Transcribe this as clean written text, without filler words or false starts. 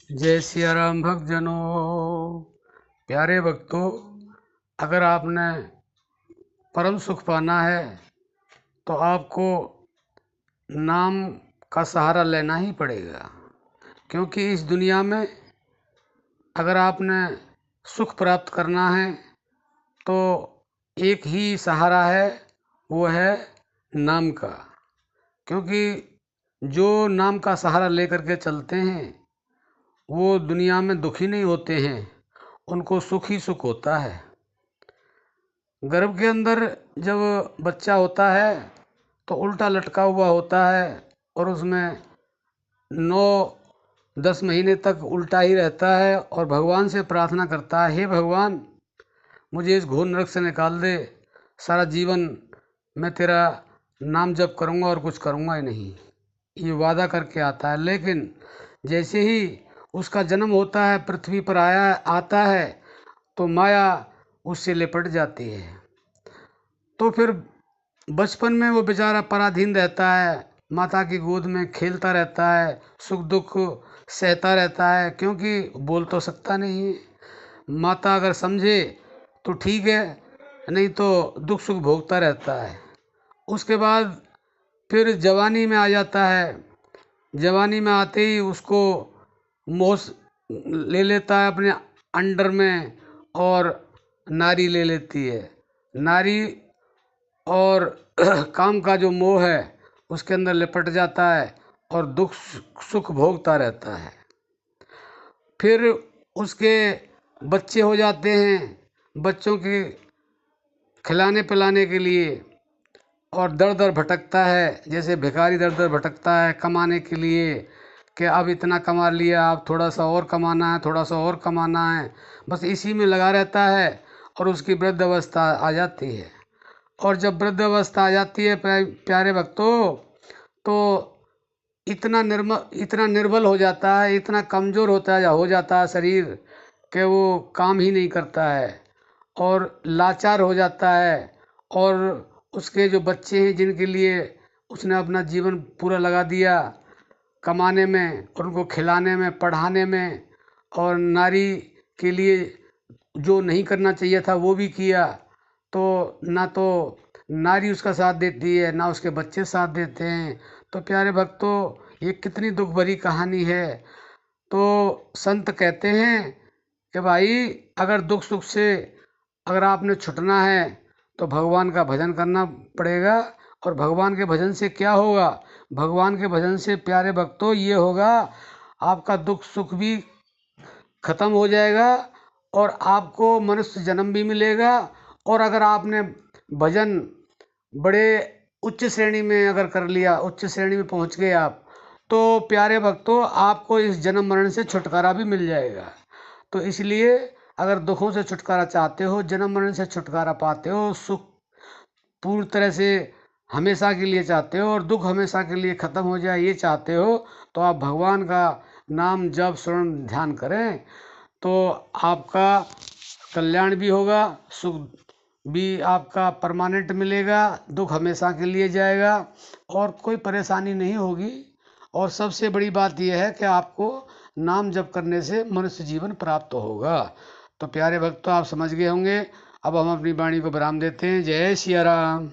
जय सिया राम भक्तजनों। प्यारे भक्तों, अगर आपने परम सुख पाना है तो आपको नाम का सहारा लेना ही पड़ेगा, क्योंकि इस दुनिया में अगर आपने सुख प्राप्त करना है तो एक ही सहारा है, वो है नाम का। क्योंकि जो नाम का सहारा लेकर के चलते हैं वो दुनिया में दुखी नहीं होते हैं, उनको सुख ही सुख होता है। गर्भ के अंदर जब बच्चा होता है तो उल्टा लटका हुआ होता है और उसमें 9-10 महीने तक उल्टा ही रहता है और भगवान से प्रार्थना करता है, हे भगवान मुझे इस घोर नरक से निकाल दे, सारा जीवन मैं तेरा नाम जप करूँगा और कुछ करूँगा ही नहीं, ये वादा करके आता है। लेकिन जैसे ही उसका जन्म होता है, पृथ्वी पर आता है तो माया उससे लिपट जाती है। तो फिर बचपन में वो बेचारा पराधीन रहता है, माता की गोद में खेलता रहता है, सुख दुख सहता रहता है, क्योंकि बोल तो सकता नहीं है। माता अगर समझे तो ठीक है, नहीं तो दुख सुख भोगता रहता है। उसके बाद फिर जवानी में आ जाता है। जवानी में आते ही उसको मोह ले लेता है अपने अंडर में और नारी ले लेती है। नारी और काम का जो मोह है उसके अंदर लिपट जाता है और दुख सुख भोगता रहता है। फिर उसके बच्चे हो जाते हैं, बच्चों के खिलाने पिलाने के लिए, और दर दर भटकता है, जैसे भिखारी दर दर भटकता है कमाने के लिए कि अब इतना कमा लिया, अब थोड़ा सा और कमाना है, थोड़ा सा और कमाना है, बस इसी में लगा रहता है। और उसकी वृद्ध अवस्था आ जाती है, और जब वृद्ध अवस्था आ जाती है प्यारे भक्तों, तो इतना निर्बल हो जाता है, इतना कमज़ोर हो जाता है शरीर कि वो काम ही नहीं करता है और लाचार हो जाता है। और उसके जो बच्चे हैं जिनके लिए उसने अपना जीवन पूरा लगा दिया कमाने में, और उनको खिलाने में, पढ़ाने में, और नारी के लिए जो नहीं करना चाहिए था वो भी किया, तो ना तो नारी उसका साथ देती है ना उसके बच्चे साथ देते हैं। तो प्यारे भक्तों, ये कितनी दुख भरी कहानी है। तो संत कहते हैं कि भाई अगर दुख सुख से अगर आपने छुटना है तो भगवान का भजन करना पड़ेगा। और भगवान के भजन से क्या होगा? भगवान के भजन से प्यारे भक्तों ये होगा, आपका दुख सुख भी खत्म हो जाएगा और आपको मनुष्य जन्म भी मिलेगा। और अगर आपने भजन बड़े उच्च श्रेणी में अगर कर लिया, उच्च श्रेणी में पहुंच गए आप, तो प्यारे भक्तों आपको इस जन्म मरण से छुटकारा भी मिल जाएगा। तो इसलिए अगर दुखों से छुटकारा चाहते हो, जन्म मरण से छुटकारा पाते हो, सुख पूरी तरह से हमेशा के लिए चाहते हो और दुख हमेशा के लिए ख़त्म हो जाए ये चाहते हो, तो आप भगवान का नाम जप श्रवण ध्यान करें, तो आपका कल्याण भी होगा, सुख भी आपका परमानेंट मिलेगा, दुख हमेशा के लिए जाएगा और कोई परेशानी नहीं होगी। और सबसे बड़ी बात यह है कि आपको नाम जप करने से मनुष्य जीवन प्राप्त होगा। तो प्यारे भक्तों, आप समझ गए होंगे। अब हम अपनी वाणी को विराम देते हैं। जय सिया राम।